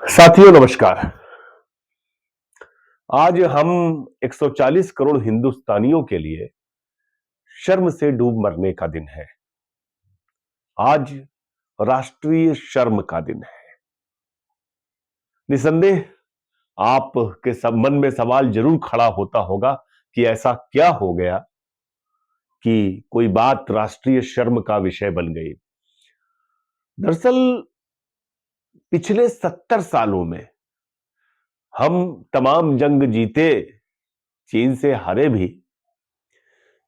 साथियों नमस्कार। आज हम 140 करोड़ हिंदुस्तानियों के लिए शर्म से डूब मरने का दिन है। आज राष्ट्रीय शर्म का दिन है। निसंदेह आपके मन में सवाल जरूर खड़ा होता होगा कि ऐसा क्या हो गया कि कोई बात राष्ट्रीय शर्म का विषय बन गई। दरअसल पिछले 70 सालों में हम तमाम जंग जीते, चीन से हारे भी,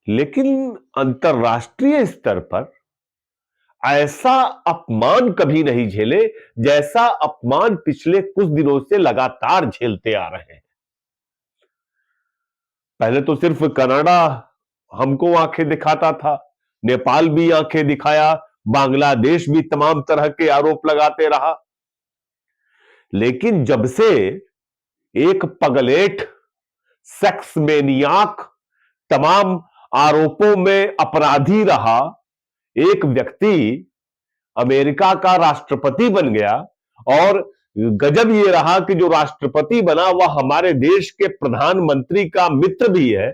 लेकिन अंतरराष्ट्रीय स्तर पर ऐसा अपमान कभी नहीं झेले जैसा अपमान पिछले कुछ दिनों से लगातार झेलते आ रहे हैं। पहले तो सिर्फ कनाडा हमको आंखें दिखाता था, नेपाल भी आंखें दिखाया, बांग्लादेश भी तमाम तरह के आरोप लगाते रहा। लेकिन जब से एक पगलेट सेक्स मेनियाक तमाम आरोपों में अपराधी रहा एक व्यक्ति अमेरिका का राष्ट्रपति बन गया, और गजब यह रहा कि जो राष्ट्रपति बना वह हमारे देश के प्रधानमंत्री का मित्र भी है,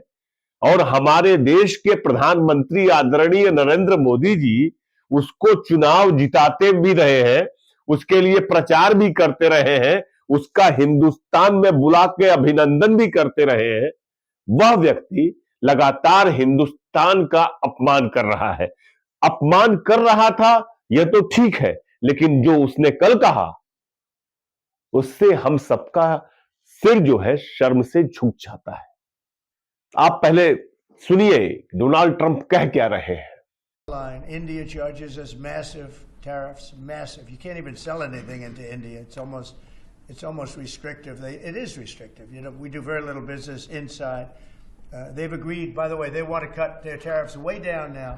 और हमारे देश के प्रधानमंत्री आदरणीय नरेंद्र मोदी जी उसको चुनाव जिताते भी रहे हैं, उसके लिए प्रचार भी करते रहे हैं, उसका हिंदुस्तान में बुला के अभिनंदन भी करते रहे हैं। वह व्यक्ति लगातार हिंदुस्तान का अपमान कर रहा है। अपमान कर रहा था यह तो ठीक है, लेकिन जो उसने कल कहा उससे हम सबका सिर जो है शर्म से झुक जाता है। आप पहले सुनिए डोनाल्ड ट्रंप कह क्या रहे हैं। India charges us massive tariffs, massive. You can't even sell anything into India. It's almost restrictive. It is restrictive. You know, we do very little business inside. They've agreed, by the way, they want to cut their tariffs way down now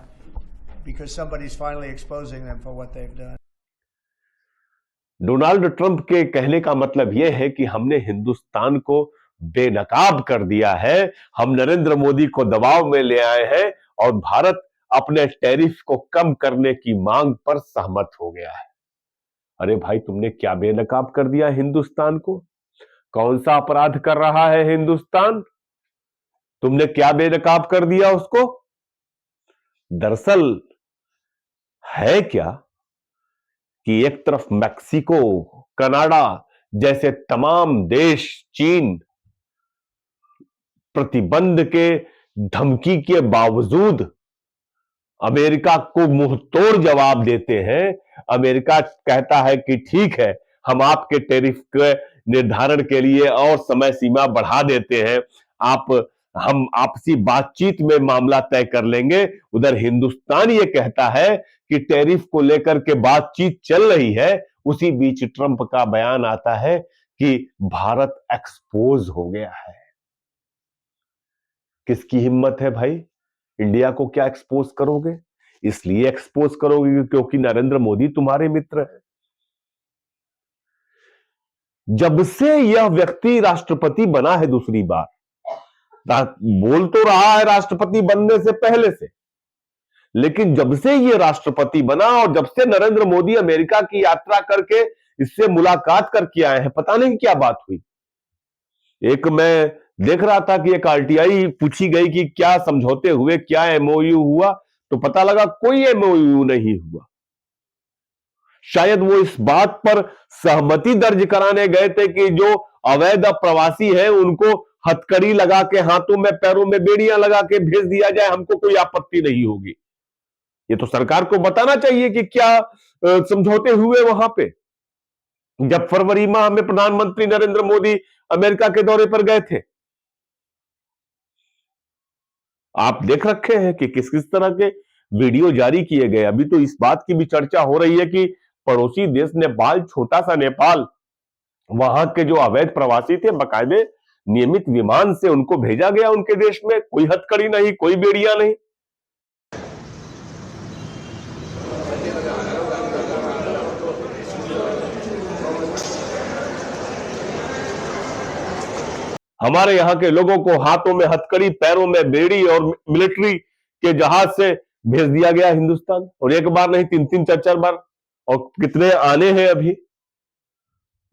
because somebody's finally exposing them for what they've done. Donald Trump के कहने का मतलब यह है कि हमने हिंदुस्तान को बेनकाब कर दिया है, हम नरेंद्र मोदी को दबाव में ले आए हैं और भारत अपने टैरिफ को कम करने की मांग पर सहमत हो गया है। अरे भाई, तुमने क्या बेनकाब कर दिया हिंदुस्तान को? कौन सा अपराध कर रहा है हिंदुस्तान? तुमने क्या बेनकाब कर दिया उसको? दरअसल है क्या कि एक तरफ मैक्सिको, कनाडा जैसे तमाम देश चीन प्रतिबंध के धमकी के बावजूद अमेरिका को मुंहतोड़ जवाब देते हैं। अमेरिका कहता है कि ठीक है, हम आपके टैरिफ के निर्धारण के लिए और समय सीमा बढ़ा देते हैं, हम आपसी बातचीत में मामला तय कर लेंगे। उधर हिंदुस्तान ये कहता है कि टैरिफ को लेकर के बातचीत चल रही है। उसी बीच ट्रंप का बयान आता है कि भारत एक्सपोज हो गया है। किसकी हिम्मत है भाई? इंडिया को क्या एक्सपोज करोगे? इसलिए एक्सपोज करोगे क्योंकि नरेंद्र मोदी तुम्हारे मित्र है। जब से यह व्यक्ति राष्ट्रपति बना है, दूसरी बार बोल तो रहा है राष्ट्रपति बनने से पहले से, लेकिन जब से यह राष्ट्रपति बना और जब से नरेंद्र मोदी अमेरिका की यात्रा करके इससे मुलाकात करके आए हैं, पता नहीं क्या बात हुई। एक मैं देख रहा था कि एक आरटीआई पूछी गई कि क्या समझौते हुए, क्या एमओयू हुआ, तो पता लगा कोई एमओयू नहीं हुआ। शायद वो इस बात पर सहमति दर्ज कराने गए थे कि जो अवैध प्रवासी हैं उनको हथकड़ी लगा के हाथों में पैरों में बेड़ियां लगा के भेज दिया जाए, हमको कोई आपत्ति नहीं होगी। ये तो सरकार को बताना चाहिए कि क्या समझौते हुए वहां पे, जब फरवरी माह में प्रधानमंत्री नरेंद्र मोदी अमेरिका के दौरे पर गए थे। आप देख रखे हैं कि किस किस तरह के वीडियो जारी किए गए। अभी तो इस बात की भी चर्चा हो रही है कि पड़ोसी देश नेपाल, छोटा सा नेपाल, वहां के जो अवैध प्रवासी थे बाकायदे नियमित विमान से उनको भेजा गया उनके देश में, कोई हथकड़ी नहीं, कोई बेड़ियां नहीं। हमारे यहां के लोगों को हाथों में हथकड़ी, पैरों में बेड़ी और मिलिट्री के जहाज से भेज दिया गया हिंदुस्तान, और एक बार नहीं, तीन तीन चार चार बार, और कितने आने हैं अभी।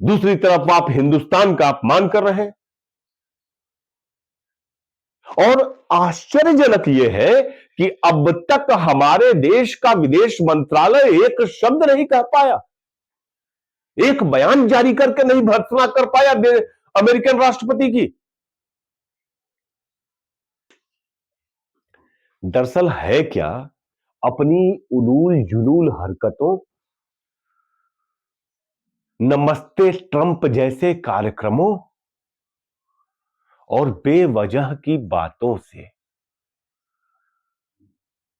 दूसरी तरफ आप हिंदुस्तान का अपमान कर रहे हैं। और आश्चर्यजनक यह है कि अब तक हमारे देश का विदेश मंत्रालय एक शब्द नहीं कह पाया, एक बयान जारी करके नहीं भर्त्सना कर पाया अमेरिकन राष्ट्रपति की। दरअसल है क्या, अपनी उलूल जुलूल हरकतों, नमस्ते ट्रंप जैसे कार्यक्रमों और बेवजह की बातों से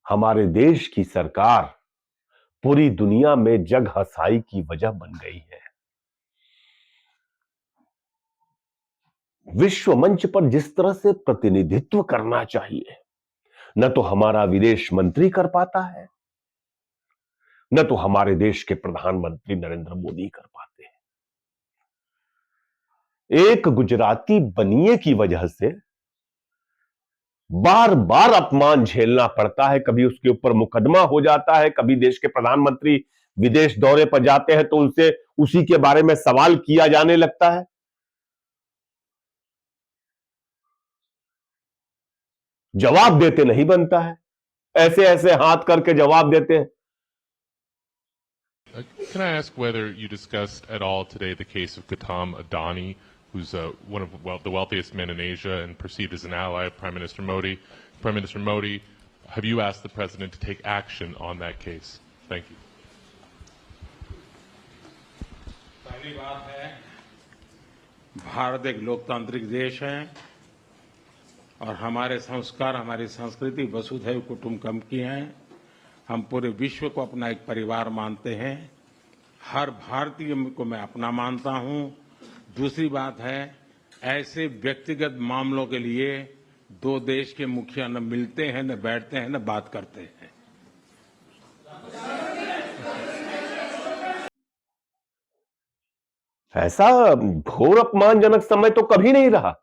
हमारे देश की सरकार पूरी दुनिया में जग हंसाई की वजह बन गई है। विश्व मंच पर जिस तरह से प्रतिनिधित्व करना चाहिए, न तो हमारा विदेश मंत्री कर पाता है, न तो हमारे देश के प्रधानमंत्री नरेंद्र मोदी कर पाते हैं। एक गुजराती बनिए की वजह से बार बार अपमान झेलना पड़ता है। कभी उसके ऊपर मुकदमा हो जाता है, कभी देश के प्रधानमंत्री विदेश दौरे पर जाते हैं तो उनसे उसी के बारे में सवाल किया जाने लगता है। जवाब देते नहीं बनता है, ऐसे ऐसे हाथ करके जवाब देते हैं। Can I ask whether you discussed at all today the case of Gautam Adani, who's one of the wealthiest men in Asia and perceived as an ally of Prime Minister Modi? Prime Minister Modi, have you asked the president to take action on that case? Thank you. पहली बात है, भारत एक लोकतांत्रिक देश है और हमारे संस्कार, हमारी संस्कृति वसुधैव कुटुंबकम की है। हम पूरे विश्व को अपना एक परिवार मानते हैं। हर भारतीय को मैं अपना मानता हूं। दूसरी बात है, ऐसे व्यक्तिगत मामलों के लिए दो देश के मुखिया न मिलते हैं, न बैठते हैं, न बात करते हैं। ऐसा घोर अपमानजनक समय तो कभी नहीं रहा।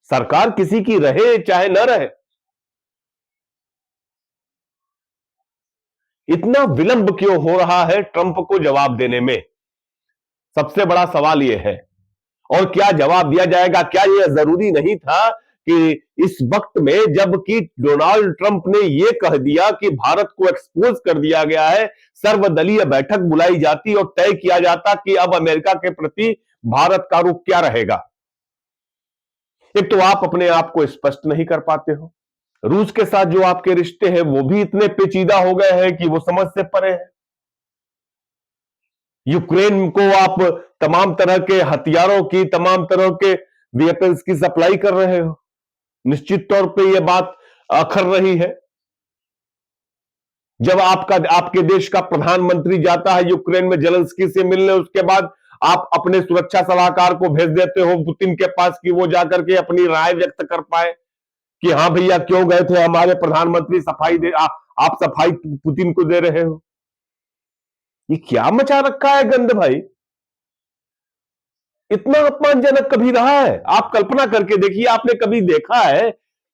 सरकार किसी की रहे चाहे न रहे, इतना विलंब क्यों हो रहा है ट्रंप को जवाब देने में? सबसे बड़ा सवाल यह है। और क्या जवाब दिया जाएगा? क्या यह जरूरी नहीं था कि इस वक्त में, जबकि डोनाल्ड ट्रंप ने यह कह दिया कि भारत को एक्सपोज कर दिया गया है, सर्वदलीय बैठक बुलाई जाती और तय किया जाता कि अब अमेरिका के प्रति भारत का रुख क्या रहेगा। एक तो आप अपने आप को स्पष्ट नहीं कर पाते हो, रूस के साथ जो आपके रिश्ते हैं वो भी इतने पेचीदा हो गए हैं कि वो समझ से परे है। यूक्रेन को आप तमाम तरह के हथियारों की, तमाम तरह के वेपन्स की सप्लाई कर रहे हो। निश्चित तौर पे यह बात अखर रही है। जब आपके देश का प्रधानमंत्री जाता है यूक्रेन में जेलेंस्की से मिलने, उसके बाद आप अपने सुरक्षा सलाहकार को भेज देते हो पुतिन के पास कि वो जाकर के अपनी राय व्यक्त कर पाए कि हां भैया क्यों गए थे हमारे प्रधानमंत्री, सफाई दे आप सफाई पुतिन को दे रहे हो। ये क्या मचा रखा है गंद भाई? इतना अपमानजनक कभी रहा है? आप कल्पना करके देखिए, आपने कभी देखा है?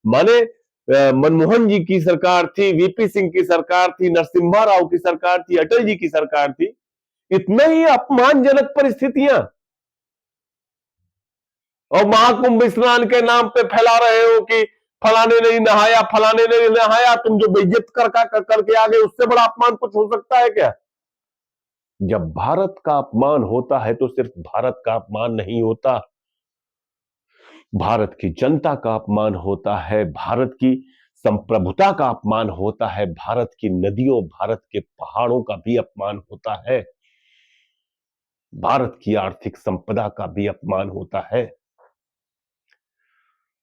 माने मनमोहन जी की सरकार थी, वीपी सिंह की सरकार थी, नरसिम्हा राव की सरकार थी, अटल जी की सरकार थी, इतने ही अपमानजनक परिस्थितियां। और महाकुंभ स्नान के नाम पे फैला रहे हो कि फलाने नहीं नहाया, फलाने नहीं नहाया, तुम जो बेइज्जत करके आ गए, उससे बड़ा अपमान कुछ हो सकता है क्या? जब भारत का अपमान होता है तो सिर्फ भारत का अपमान नहीं होता, भारत की जनता का अपमान होता है, भारत की संप्रभुता का अपमान होता है, भारत की नदियों, भारत के पहाड़ों का भी अपमान होता है, भारत की आर्थिक संपदा का भी अपमान होता है।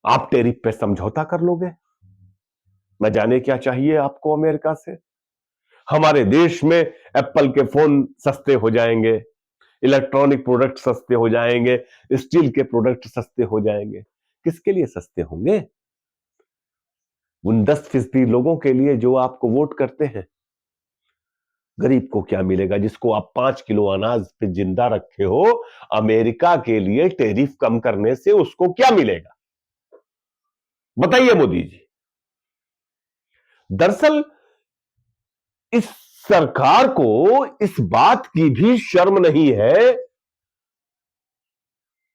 आप टैरिफ पे समझौता कर लोगे? न जाने क्या चाहिए आपको अमेरिका से। हमारे देश में एप्पल के फोन सस्ते हो जाएंगे, इलेक्ट्रॉनिक प्रोडक्ट सस्ते हो जाएंगे, स्टील के प्रोडक्ट सस्ते हो जाएंगे। किसके लिए सस्ते होंगे? उन 10% लोगों के लिए जो आपको वोट करते हैं। गरीब को क्या मिलेगा? जिसको आप 5 किलो अनाज पे जिंदा रखे हो, अमेरिका के लिए टैरिफ कम करने से उसको क्या मिलेगा? बताइए मोदी जी। दरअसल इस सरकार को इस बात की भी शर्म नहीं है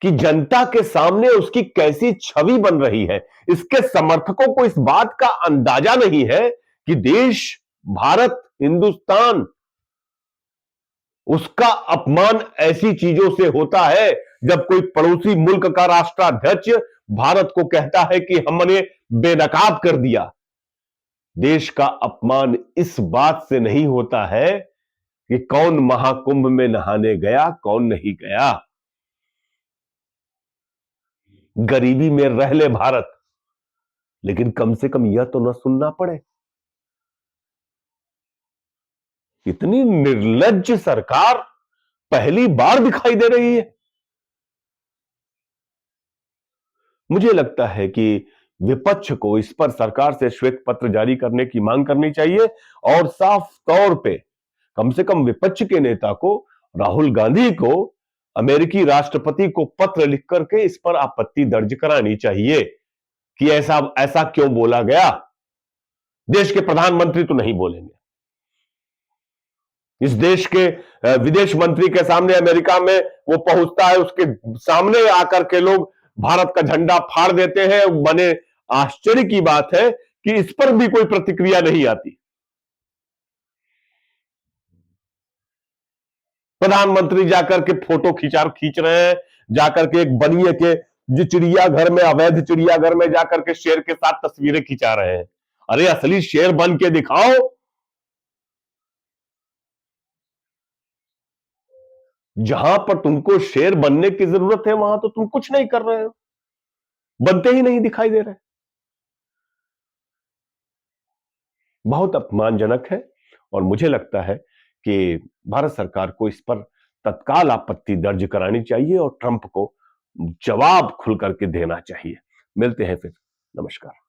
कि जनता के सामने उसकी कैसी छवि बन रही है। इसके समर्थकों को इस बात का अंदाजा नहीं है कि देश, भारत, हिंदुस्तान, उसका अपमान ऐसी चीजों से होता है जब कोई पड़ोसी मुल्क का राष्ट्राध्यक्ष भारत को कहता है कि हमने बेनकाब कर दिया। देश का अपमान इस बात से नहीं होता है कि कौन महाकुंभ में नहाने गया, कौन नहीं गया। गरीबी में रह ले भारत, लेकिन कम से कम यह तो न सुनना पड़े। इतनी निर्लज्ज सरकार पहली बार दिखाई दे रही है। मुझे लगता है कि विपक्ष को इस पर सरकार से श्वेत पत्र जारी करने की मांग करनी चाहिए और साफ तौर पे कम से कम विपक्ष के नेता को, राहुल गांधी को, अमेरिकी राष्ट्रपति को पत्र लिख करके इस पर आपत्ति दर्ज करानी चाहिए कि ऐसा ऐसा क्यों बोला गया। देश के प्रधानमंत्री तो नहीं बोलेंगे। इस देश के विदेश मंत्री के सामने अमेरिका में वो पहुंचता है, उसके सामने आकर के लोग भारत का झंडा फाड़ देते हैं। बने आश्चर्य की बात है कि इस पर भी कोई प्रतिक्रिया नहीं आती। प्रधानमंत्री जाकर के फोटो खींच रहे हैं, जाकर के एक बनिए के जो चिड़ियाघर में, अवैध चिड़ियाघर में जाकर के शेर के साथ तस्वीरें खिंचा रहे हैं। अरे असली शेर बन के दिखाओ। जहां पर तुमको शेर बनने की जरूरत है वहां तो तुम कुछ नहीं कर रहे हो, बनते ही नहीं दिखाई दे रहे। बहुत अपमानजनक है और मुझे लगता है कि भारत सरकार को इस पर तत्काल आपत्ति दर्ज करानी चाहिए और ट्रंप को जवाब खुल करके देना चाहिए। मिलते हैं फिर। नमस्कार।